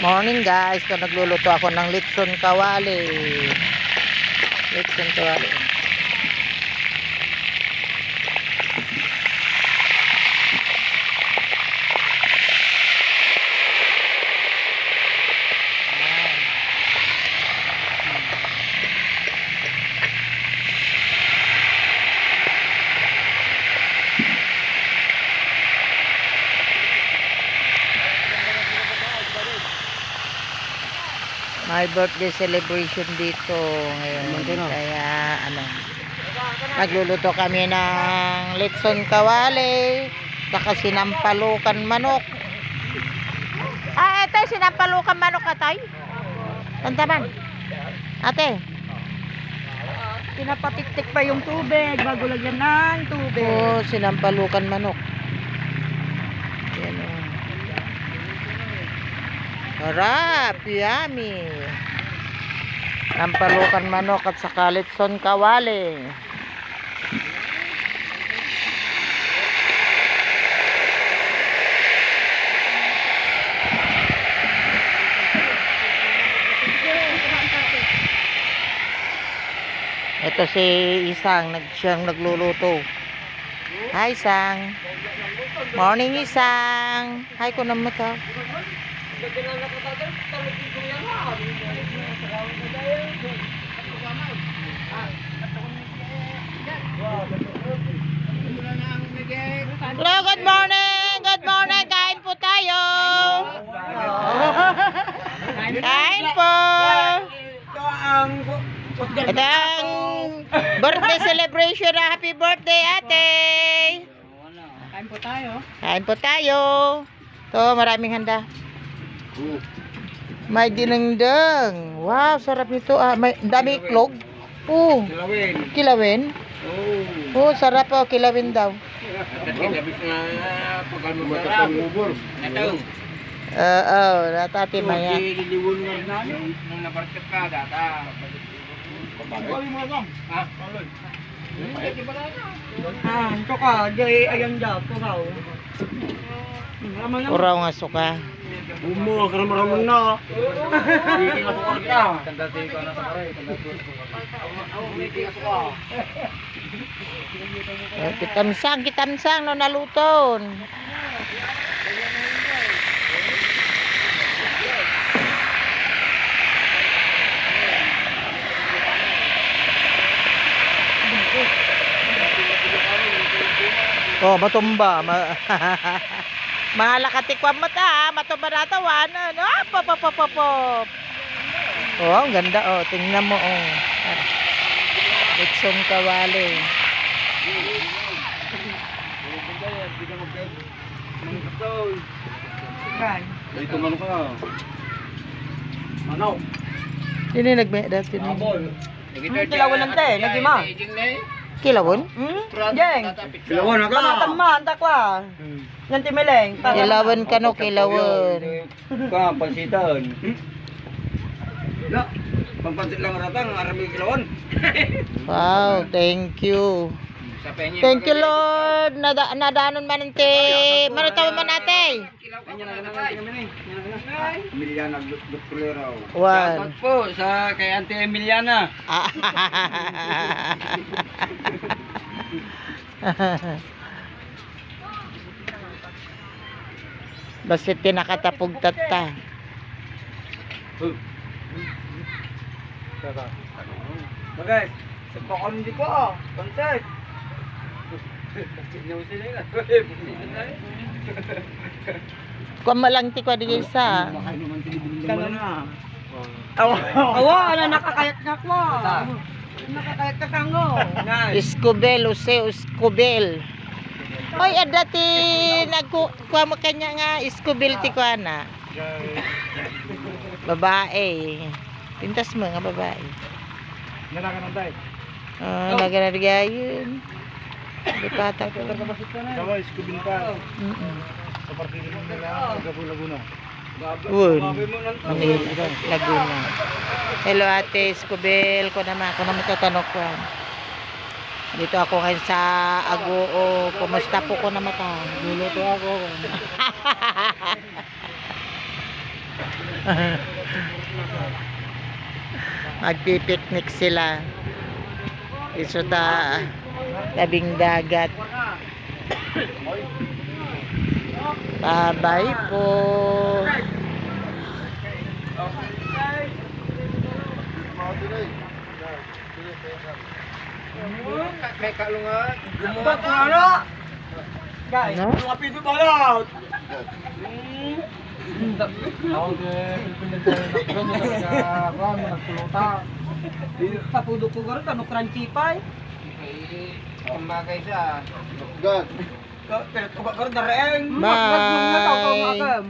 Morning guys, so nagluluto ako ng litson kawali. Litson kawali. May birthday celebration dito ngayon. Kaya nagluluto kami ng litson kawali, saka sinampalukan manok. Ate, sinampalukan manok atay. Tantaman. Ate. Pinapatiktik pa yung tubig bago lagyan ng tubig. Oh, sinampalukan manok. Yan o. Sarap, yummy. Sinampalukan manok at saka litson kawali. Ito si Isang, siyang nagluluto. Hi, Isang. Morning, Isang. Hi ko naman ito. Hello, good morning. Good morning. Kain po tayo. Kain po. Ito ang birthday celebration na happy birthday, ate. Kain po tayo. Kain po tayo. Ito, maraming handa. May dinengdeng. Wow, sarap nito. May dami iklog. Kilawin. Sarap po. Kilawin daw. Natati maya. Ito ka, di ayan daw, puraw. Uraw nga suka. Umo, karam-raman na. Hindi na suka kita. Kitamsang no naluton. Oh, matumba. Malakatikwan mata, matumba natawan. Pop. Oh, ang ganda. Oh, tingnan mo. Oh. Litson kawali. Dito man ka. Ano? Sino nagmeda? Kilawan lang tayo, nagima. Kilawon? Jeng. Kilawan na ka. Panataman, takwa. Yan timileng. Kilawon ka no, kilawon. Ka, pansitan. Pagpansit lang ratang, arami kilawan. Wow, thank you. Thank you, Lord. Nadaanon man nante. Manutaw man ate. Emiliana Doctorero. One. Po sa kay Auntie Emiliana. Basta tinakatapog tata. Bagay, sa pakon di ko, kontek. Kung malangti ko di isa. Kano na. Awa, nakakayat na ko. Nakakayat ka kango. Escobel, Escobel. Oy, dati nagkuha mo kanya nga Escobel ti ko na. Babae. Pintas mo nga babae. Nanakanantay. Naganargayon. Lipata ko. Dawa, Escobil ka. Sa partido nila, Laguna. Laguna. Hello ate Escobel. Ko naman tatanong ko. Dito ako ngayon sa Agoo. Kumusta po ko na mata? Luluto ako. Magpipiknik sila. Iso tabing dagat. Bye-bye po. May kalungan. Gumawa ko ano? Guys, Ano? mga pito balot. Ako din, pinagdala na ko na nagpuluta. Papudo ko garo tanong crunchy pie. Kumbagay siya. God. Pero tuga garo dareng. Bye.